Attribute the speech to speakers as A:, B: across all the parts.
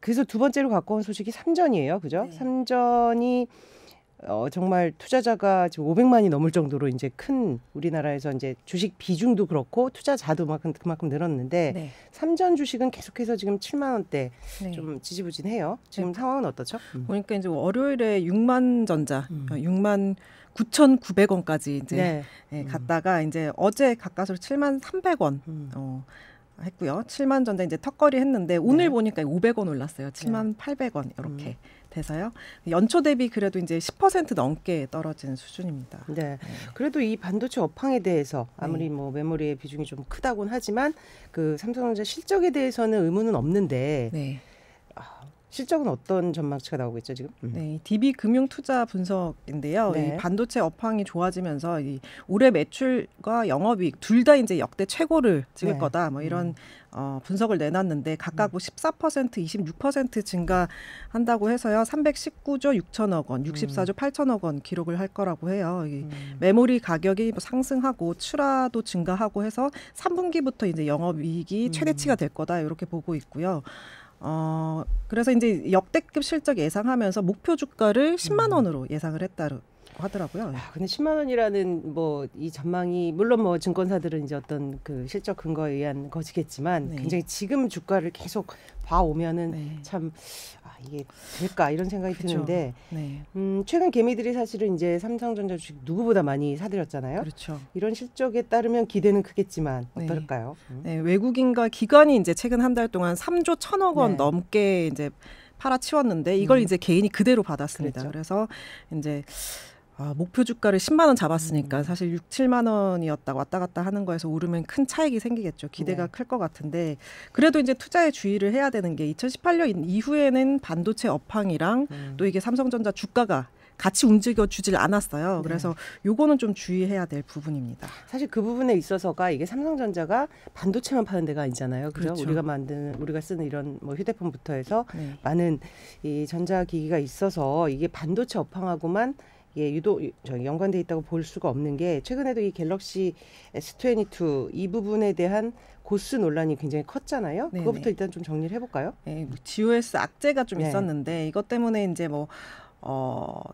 A: 그래서 두 번째로 갖고 온 소식이 삼전이에요. 그죠?
B: 네.
A: 삼전이 정말 투자자가 지금 500만이 넘을 정도로 이제 큰 우리나라에서 이제 주식 비중도 그렇고 투자자도 그만큼 늘었는데
B: 네.
A: 삼전 주식은 계속해서 지금 7만 원대
B: 네.
A: 좀 지지부진해요. 지금 상황은 어떻죠?
B: 보니까 이제 월요일에 6만 전자, 6만 9,900원까지 이제 갔다가 이제 어제 가까스로 7만 300원 했고요. 7만 전자 이제 턱걸이 했는데 오늘 보니까 500원 올랐어요. 7만 800원 이렇게 돼서요. 연초 대비 그래도 이제 10% 넘게 떨어진 수준입니다.
A: 네. 그래도 이 반도체 업황에 대해서 아무리 뭐 메모리의 비중이 좀 크다고는 하지만 그 삼성전자 실적에 대해서는 의문은 없는데
B: 네.
A: 실적은 어떤 전망치가 나오고 있죠 지금?
B: 네, DB 금융 투자 분석인데요.
A: 네.
B: 이 반도체 업황이 좋아지면서 이 올해 매출과 영업이익 둘 다 이제 역대 최고를 찍을
A: 네.
B: 거다. 뭐 이런 분석을 내놨는데 각각 뭐 14%, 26% 증가한다고 해서요. 319조 6천억 원, 64조 8천억 원 기록을 할 거라고 해요. 이 메모리 가격이 뭐 상승하고 출하도 증가하고 해서 3분기부터 이제 영업이익이 최대치가 될 거다. 이렇게 보고 있고요. 그래서 이제 역대급 실적 예상하면서 목표 주가를 10만 원으로 예상을 했다고 하더라고요.
A: 근데 10만 원이라는 뭐 이 전망이 물론 뭐 증권사들은 이제 어떤 그 실적 근거에 의한 것이겠지만 굉장히 지금 주가를 계속 봐오면은 참 이게 될까 이런 생각이 드는데 최근 개미들이 사실은 이제 삼성전자 주식 누구보다 많이 사들였잖아요.
B: 그렇죠.
A: 이런 실적에 따르면 기대는 크겠지만 어떨까요?
B: 네, 외국인과 기관이 이제 최근 한 달 동안 3조 1천억 원 넘게 이제 팔아치웠는데 이걸 이제 개인이 그대로 받았습니다.
A: 그랬죠.
B: 그래서 이제 목표 주가를 10만 원 잡았으니까 사실 6, 7만 원이었다 왔다 갔다 하는 거에서 오르면 큰 차익이 생기겠죠. 기대가 클 것 같은데 그래도 이제 투자에 주의를 해야 되는 게 2018년 이후에는 반도체 업황이랑 또 이게 삼성전자 주가가 같이 움직여 주질 않았어요. 그래서 요거는 좀 주의해야 될 부분입니다.
A: 사실 그 부분에 있어서가 이게 삼성전자가 반도체만 파는 데가 아니잖아요. 그죠?
B: 그렇죠.
A: 우리가 쓰는 이런 뭐 휴대폰부터 해서 많은 이 전자기기가 있어서 이게 반도체 업황하고만 유독 연관돼 있다고 볼 수가 없는 게 최근에도 이 갤럭시 S22 이 부분에 대한 고스 논란이 굉장히 컸잖아요. 그거부터 일단 좀 정리를 해볼까요?
B: 네, GOS 악재가 좀 있었는데 이것 때문에 이제 뭐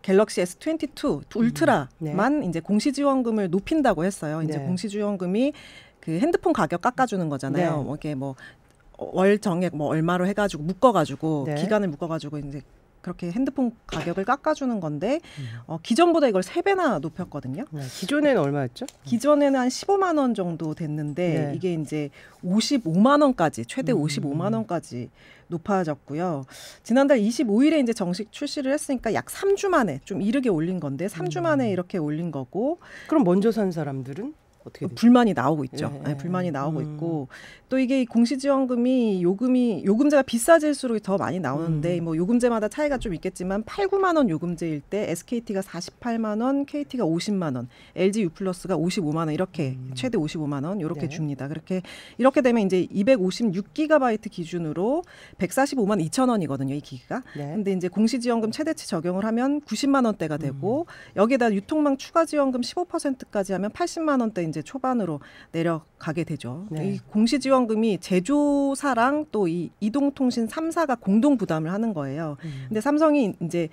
B: 갤럭시 S22 울트라만 이제 공시지원금을 높인다고 했어요. 이제 공시지원금이 그 핸드폰 가격 깎아주는 거잖아요. 뭐 이게 뭐 월 정액 뭐 얼마로 해가지고 묶어가지고 기간을 묶어가지고 이제 그렇게 핸드폰 가격을 깎아주는 건데 기존보다 이걸 3배나 높였거든요.
A: 기존에는 얼마였죠?
B: 기존에는 한 15만 원 정도 됐는데 이게 이제 55만 원까지 최대 55만 원까지 높아졌고요. 지난달 25일에 이제 정식 출시를 했으니까 약 3주 만에 좀 이르게 올린 건데 3주 만에 이렇게 올린 거고.
A: 그럼 먼저 산 사람들은?
B: 불만이 나오고 있죠. 불만이 나오고 있고 또 이게 공시지원금이 요금제가 비싸질수록 더 많이 나오는데 뭐 요금제마다 차이가 좀 있겠지만 8, 9만 원 요금제일 때 SKT가 48만 원, KT가 50만 원, LG U+가 55만 원 이렇게 최대 55만 원 이렇게 줍니다. 이렇게 되면 이제 256GB 기준으로 145만 2천 원이거든요, 이 기기가. 근데 이제 공시지원금 최대치 적용을 하면 90만 원대가 되고 여기에다 유통망 추가 지원금 15%까지 하면 80만 원대 이제 초반으로 내려가게 되죠. 이 공시지원금이 제조사랑 또 이 이동통신 3사가 공동 부담을 하는 거예요. 근데 삼성이 이제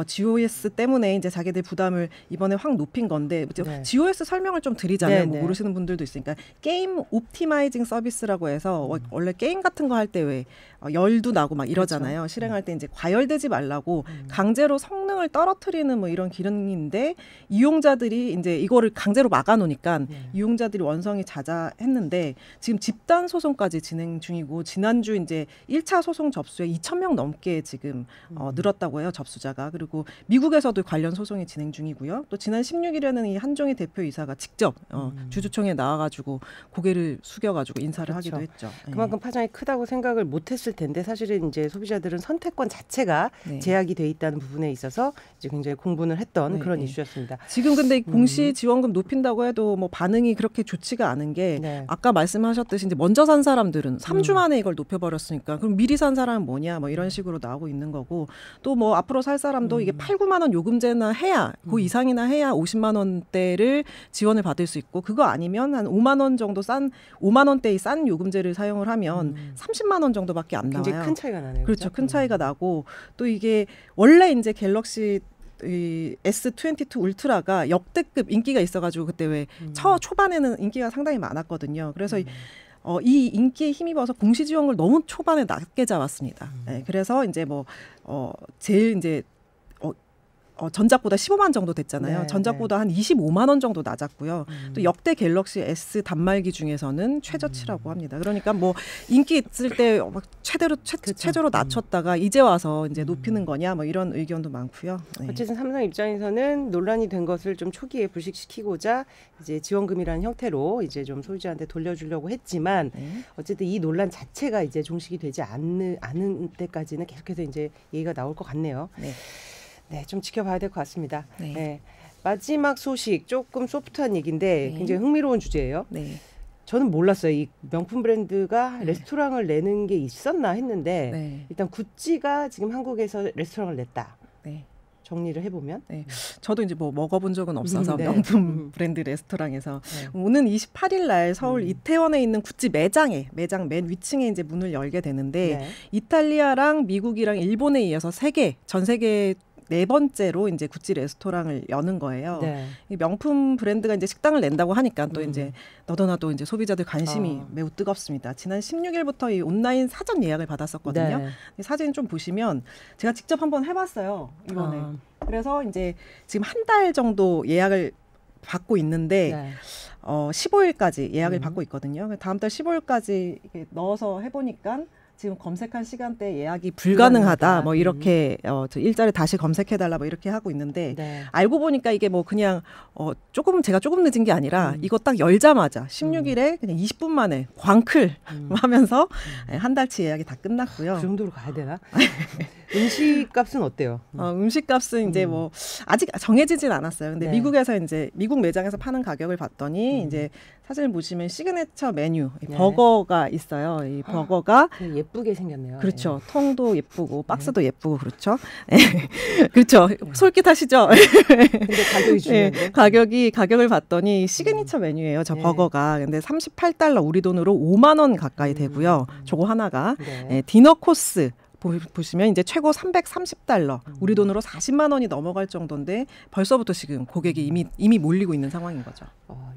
B: GOS 때문에 이제 자기들 부담을 이번에 확 높인 건데 GOS 설명을 좀 드리자면 뭐 모르시는 분들도 있으니까 게임 옵티마이징 서비스라고 해서 원래 게임 같은 거 할 때 왜 열도 나고 막 이러잖아요. 실행할 때 이제 과열되지 말라고 강제로 성능을 떨어뜨리는 뭐 이런 기능인데 이용자들이 이제 이거를 강제로 막아놓으니까 이용자들이 원성이 자자했는데 지금 집단 소송까지 진행 중이고 지난주 이제 1차 소송 접수에 2,000명 넘게 지금 늘었다고 해요. 접수자가. 그리고 미국에서도 관련 소송이 진행 중이고요. 또 지난 16일에는 이 한종희 대표이사가 직접 주주총회에 나와가지고 고개를 숙여가지고 인사를 하기도 했죠.
A: 그만큼 파장이 크다고 생각을 못했을 텐데 사실은 이제 소비자들은 선택권 자체가 제약이 돼 있다는 부분에 있어서 이제 굉장히 공분을 했던 그런 이슈였습니다.
B: 지금 근데 공시 지원금 높인다고 해도 뭐 반응이 그렇게 좋지가 않은 게
A: 네.
B: 아까 말씀하셨듯이 이제 먼저 산 사람들은 3주 만에 이걸 높여버렸으니까 그럼 미리 산 사람은 뭐냐 뭐 이런 식으로 나오고 있는 거고 또 뭐 앞으로 살 사람도 이게 8, 9만 원 요금제나 해야 그 이상이나 해야 50만 원대를 지원을 받을 수 있고 그거 아니면 한 5만 원 정도 5만 원대의 싼 요금제를 사용을 하면 30만 원 정도밖에 안 나와요.
A: 굉장히 큰 차이가 나네요.
B: 그렇죠. 큰 차이가 나고 또 이게 원래 이제 갤럭시 이 S22 울트라가 역대급 인기가 있어가지고 그때 왜 초반에는 인기가 상당히 많았거든요. 그래서 이 인기에 힘입어서 공시 지원을 너무 초반에 낮게 잡았습니다. 네, 그래서 이제 뭐 제일 이제 전작보다 15만 정도 됐잖아요.
A: 네,
B: 전작보다 한 25만 원 정도 낮았고요. 또 역대 갤럭시 S 단말기 중에서는 최저치라고 합니다. 그러니까 뭐 인기 있을 때 막 최저로 낮췄다가 이제 와서 이제 높이는 거냐 뭐 이런 의견도 많고요. 네.
A: 어쨌든 삼성 입장에서는 논란이 된 것을 좀 초기에 불식시키고자 이제 지원금이라는 형태로 이제 좀 소유자한테 돌려주려고 했지만 어쨌든 이 논란 자체가 이제 종식이 되지 않은 때까지는 계속해서 이제 얘기가 나올 것 같네요. 네, 좀 지켜봐야 될 것 같습니다. 네. 마지막 소식 조금 소프트한 얘기인데 굉장히 흥미로운 주제예요. 저는 몰랐어요. 이 명품 브랜드가 레스토랑을 내는 게 있었나 했는데 일단 구찌가 지금 한국에서 레스토랑을 냈다. 정리를 해보면
B: 저도 이제 뭐 먹어본 적은 없어서 명품 브랜드 레스토랑에서 오는 28일 날 서울 이태원에 있는 구찌 매장 맨 위층에 이제 문을 열게 되는데 이탈리아랑 미국이랑 일본에 이어서 전 세계 4번째로 이제 구찌 레스토랑을 여는 거예요. 이 명품 브랜드가 이제 식당을 낸다고 하니까 또 이제 너도나도 이제 소비자들 관심이 매우 뜨겁습니다. 지난 16일부터 이 온라인 사전 예약을 받았었거든요. 이 사진 좀 보시면 제가 직접 한번 해봤어요. 이번에. 그래서 이제 지금 한 달 정도 예약을 받고 있는데 15일까지 예약을 받고 있거든요. 다음 달 15일까지 넣어서 해보니까 지금 검색한 시간대 예약이 불가능하다. 뭐 이렇게 저 일자리 다시 검색해달라 뭐 이렇게 하고 있는데 알고 보니까 이게 뭐 그냥 제가 조금 늦은 게 아니라 이거 딱 열자마자 16일에 그냥 20분 만에 광클 하면서 한 달치 예약이 다 끝났고요.
A: 그 정도로 가야 되나? 음식값은 어때요?
B: 음식값은 이제 뭐 아직 정해지진 않았어요. 근데 미국에서 이제 미국 매장에서 파는 가격을 봤더니 이제 사진을 보시면 시그네처 메뉴 버거가 있어요. 이 버거가
A: 예쁘게 생겼네요.
B: 그렇죠. 통도 예쁘고 박스도 예쁘고 그렇죠. 그렇죠. 솔깃하시죠.
A: 근데 가격이 중요한데.
B: 가격을 봤더니 시그니처 메뉴예요. 저 버거가. 근데 $38 우리 돈으로 5만 원 가까이 되고요. 저거 하나가 디너 코스 보시면 이제 최고 $330 우리 돈으로 40만 원이 넘어갈 정도인데 벌써부터 지금 고객이 이미 몰리고 있는 상황인 거죠.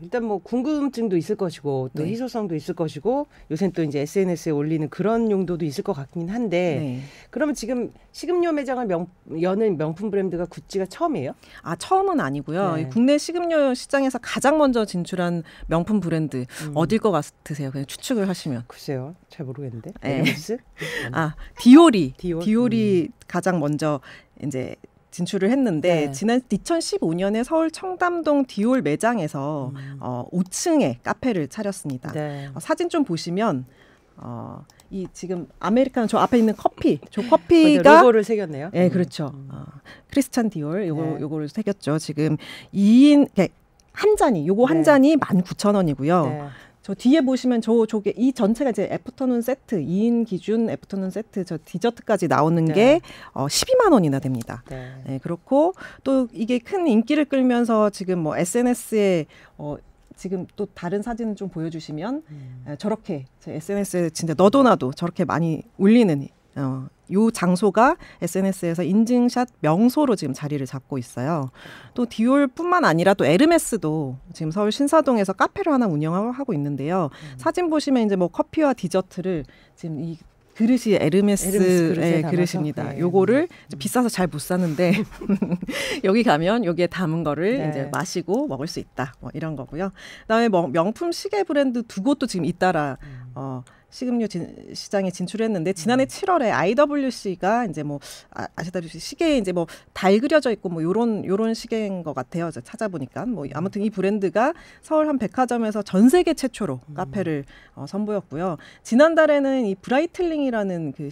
A: 일단 뭐 궁금증도 있을 것이고 또 희소성도 있을 것이고 요새는 또 이제 SNS에 올리는 그런 용도도 있을 것 같긴 한데 그러면 지금 식음료 매장을 여는 명품 브랜드가 구찌가 처음이에요?
B: 처음은 아니고요. 국내 식음료 시장에서 가장 먼저 진출한 명품 브랜드 어딜 것 같으세요? 그냥 추측을 하시면.
A: 글쎄요. 잘 모르겠는데. 에르메스?
B: 디올이 가장 먼저 이제 진출을 했는데 지난 2015년에 서울 청담동 디올 매장에서 5층에 카페를 차렸습니다. 사진 좀 보시면 이 지금 아메리카노 저 앞에 있는 저 커피가
A: 로고를 새겼네요.
B: 네, 그렇죠. 크리스찬 디올 요거를 새겼죠. 지금 2인 한 잔이 19,000원이고요. 저 뒤에 보시면 저게 이 전체가 이제 애프터눈 세트 2인 기준 애프터눈 세트 저 디저트까지 나오는 게 12만 원이나 됩니다. 그렇고 또 이게 큰 인기를 끌면서 지금 뭐 SNS에 지금 또 다른 사진을 좀 보여주시면 저렇게 SNS에 진짜 너도나도 저렇게 많이 올리는 요 장소가 SNS에서 인증샷 명소로 지금 자리를 잡고 있어요. 또 디올뿐만 아니라 또 에르메스도 지금 서울 신사동에서 카페를 하나 운영하고 있는데요. 사진 보시면 이제 뭐 커피와 디저트를 지금 이 그릇이 에르메스의 그릇입니다. 요거를 비싸서 잘 못 사는데 여기 가면 여기에 담은 거를 이제 마시고 먹을 수 있다. 뭐 이런 거고요. 그다음에 명품 시계 브랜드 두 곳도 지금 잇따라 식음료 시장에 진출했는데 지난해 7월에 IWC가 이제 뭐 아시다시피 시계에 이제 뭐 달 그려져 있고 뭐 요런 시계인 것 같아요. 찾아보니까 뭐 아무튼 이 브랜드가 서울 한 백화점에서 전 세계 최초로 카페를 선보였고요. 지난달에는 이 브라이틀링이라는 그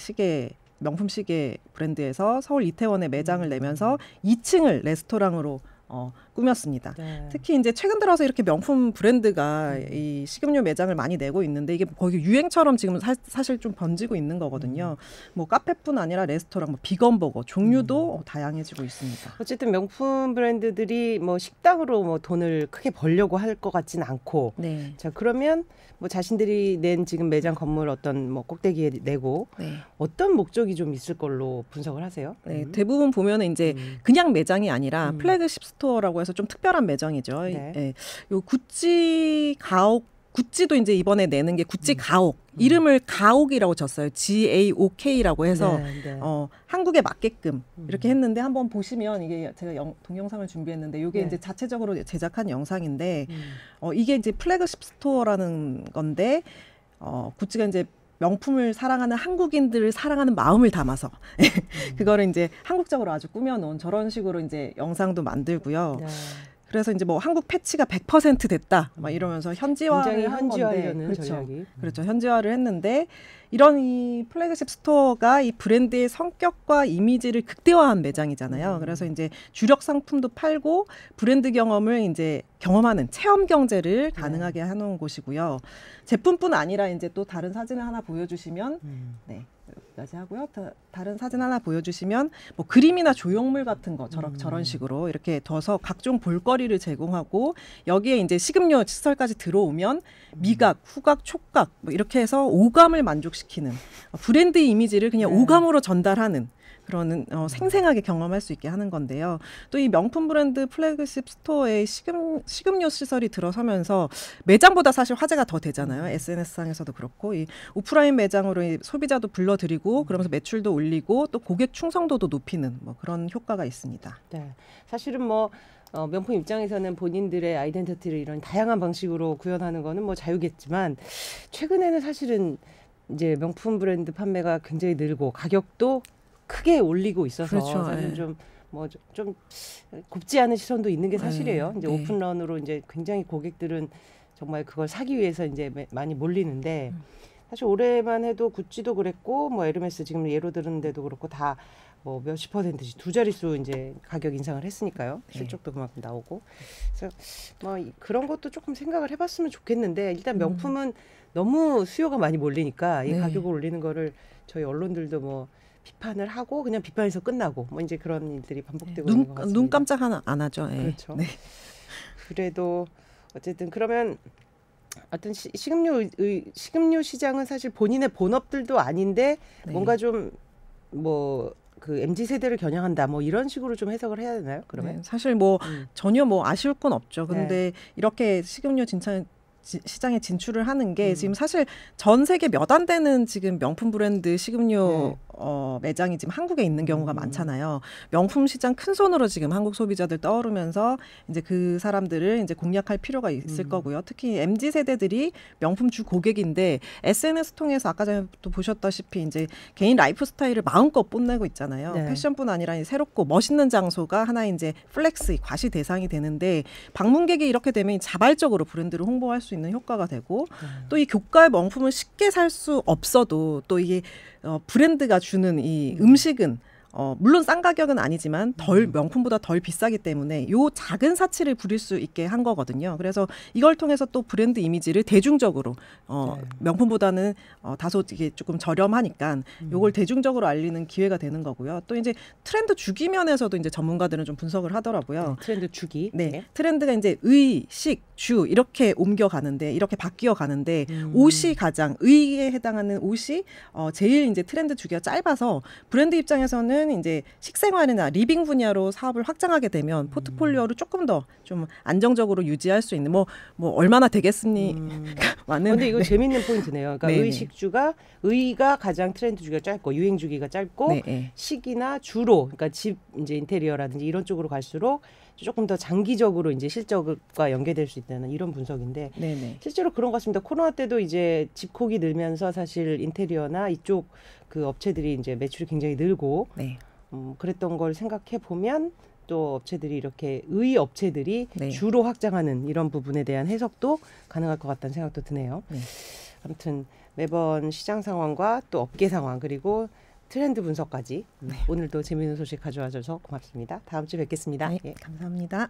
B: 명품 시계 브랜드에서 서울 이태원에 매장을 내면서 2층을 레스토랑으로 꾸몄습니다. 특히 이제 최근 들어서 이렇게 명품 브랜드가 이 식음료 매장을 많이 내고 있는데 이게 거의 유행처럼 지금 사실 좀 번지고 있는 거거든요. 뭐 카페뿐 아니라 레스토랑, 뭐 비건버거 종류도 다양해지고 있습니다.
A: 어쨌든 명품 브랜드들이 뭐 식당으로 뭐 돈을 크게 벌려고 할 것 같진 않고,
B: 네.
A: 자 그러면 뭐 자신들이 낸 지금 매장 건물 어떤 뭐 꼭대기에 내고 어떤 목적이 좀 있을 걸로 분석을 하세요?
B: 네, 대부분 보면은 이제 그냥 매장이 아니라 플래그십 스토어라고 해서 좀 특별한 매장이죠. 네. 요 구찌 가옥, 구찌도 이제 이번에 내는 게 구찌 가옥, 이름을 가옥이라고 졌어요. GAOK라고 해서 한국에 맞게끔 이렇게 했는데 한번 보시면 이게 제가 동영상을 준비했는데 이게 이제 자체적으로 제작한 영상인데 이게 이제 플래그십 스토어라는 건데 구찌가 이제 명품을 사랑하는 한국인들을 사랑하는 마음을 담아서 그거를 이제 한국적으로 아주 꾸며놓은 저런 식으로 이제 영상도 만들고요. 그래서 이제 뭐 한국 패치가 100% 됐다 막 이러면서 현지화를 한 건데, 그렇죠. 현지화를 했는데 이런 이 플래그십 스토어가 이 브랜드의 성격과 이미지를 극대화한 매장이잖아요. 그래서 이제 주력 상품도 팔고 브랜드 경험을 이제 경험하는 체험 경제를 가능하게 해놓은 곳이고요. 제품뿐 아니라 이제 또 다른 사진을 하나 보여주시면, 네. 여기까지 하고요. 다른 사진 하나 보여주시면 뭐 그림이나 조형물 같은 거 저런 식으로 이렇게 둬서 각종 볼거리를 제공하고 여기에 이제 식음료 시설까지 들어오면 미각, 후각, 촉각 뭐 이렇게 해서 오감을 만족시키는 브랜드 이미지를 그냥 오감으로 전달하는 그런 생생하게 경험할 수 있게 하는 건데요. 또 이 명품 브랜드 플래그십 스토어에 식음료 시설이 들어서면서 매장보다 사실 화제가 더 되잖아요. SNS상에서도 그렇고 이 오프라인 매장으로 이 소비자도 불러들이고 그러면서 매출도 올리고 또 고객 충성도도 높이는 뭐 그런 효과가 있습니다.
A: 네, 사실은 뭐 명품 입장에서는 본인들의 아이덴티티를 이런 다양한 방식으로 구현하는 거는 뭐 자유겠지만 최근에는 사실은 이제 명품 브랜드 판매가 굉장히 늘고 가격도 크게 올리고 있어서
B: 그렇죠.
A: 사실 좀 곱지 않은 시선도 있는 게 사실이에요. 이제 오픈런으로 이제 굉장히 고객들은 정말 그걸 사기 위해서 이제 많이 몰리는데 사실 올해만 해도 구찌도 그랬고 뭐 에르메스 지금 예로 들었는데도 그렇고 다 뭐 몇십 %씩 두 자릿수 이제 가격 인상을 했으니까요. 실적도 그만큼 나오고. 그래서 뭐 그런 것도 조금 생각을 해봤으면 좋겠는데 일단 명품은 너무 수요가 많이 몰리니까 이 가격을 올리는 거를 저희 언론들도 뭐 비판을 하고 그냥 비판에서 끝나고 뭐 이제 그런 일들이 반복되고 있는 것 같습니다.
B: 눈 깜짝 안 하죠.
A: 그렇죠. 네. 그래도 어쨌든 그러면 어떤 식음료 시장은 사실 본인의 본업들도 아닌데 뭔가 좀 뭐 그 MZ 세대를 겨냥한다 뭐 이런 식으로 좀 해석을 해야 되나요? 그러면
B: 사실 뭐 전혀 뭐 아쉬울 건 없죠. 근데 이렇게 식음료 시장에 진출을 하는 게 지금 사실 전 세계 몇 안 되는 지금 명품 브랜드 식음료 매장이 지금 한국에 있는 경우가 많잖아요. 명품 시장 큰 손으로 지금 한국 소비자들 떠오르면서 이제 그 사람들을 이제 공략할 필요가 있을 거고요. 특히 MZ 세대들이 명품 주 고객인데 SNS 통해서 아까 전에 또 보셨다시피 이제 개인 라이프 스타일을 마음껏 뽐내고 있잖아요. 패션뿐 아니라 새롭고 멋있는 장소가 하나의 이제 플렉스, 과시 대상이 되는데 방문객이 이렇게 되면 자발적으로 브랜드를 홍보할 수 있는 효과가 되고 또 이 고가의 명품을 쉽게 살 수 없어도 또 이게 브랜드가 주는 이 음식은 물론 싼 가격은 아니지만 명품보다 덜 비싸기 때문에 요 작은 사치를 부릴 수 있게 한 거거든요. 그래서 이걸 통해서 또 브랜드 이미지를 대중적으로 명품보다는 다소 이게 조금 저렴하니까 요걸 대중적으로 알리는 기회가 되는 거고요. 또 이제 트렌드 주기 면에서도 이제 전문가들은 좀 분석을 하더라고요.
A: 트렌드 주기.
B: 네. 트렌드가 이제 의, 식, 주 이렇게 옮겨가는데 이렇게 바뀌어 가는데 옷이 가장 의에 해당하는 옷이 제일 이제 트렌드 주기가 짧아서 브랜드 입장에서는 이제 식생활이나 리빙 분야로 사업을 확장하게 되면 포트폴리오를 조금 더 좀 안정적으로 유지할 수 있는 뭐 얼마나 되겠습니까?
A: 근데 이거 재밌는 포인트네요. 그러니까 의식주가 의가 가장 트렌드 주기가 짧고 유행 주기가 짧고 식이나 주로 그러니까 집 이제 인테리어라든지 이런 쪽으로 갈수록 조금 더 장기적으로 이제 실적과 연계될 수 있다는 이런 분석인데 실제로 그런 것 같습니다. 코로나 때도 이제 집콕이 늘면서 사실 인테리어나 이쪽 그 업체들이 이제 매출이 굉장히 늘고 그랬던 걸 생각해 보면 또 업체들이 이렇게 의 업체들이 주로 확장하는 이런 부분에 대한 해석도 가능할 것 같다는 생각도 드네요. 아무튼 매번 시장 상황과 또 업계 상황 그리고 트렌드 분석까지 오늘도 재미있는 소식 가져와 줘서 고맙습니다. 다음 주에 뵙겠습니다.
B: 감사합니다.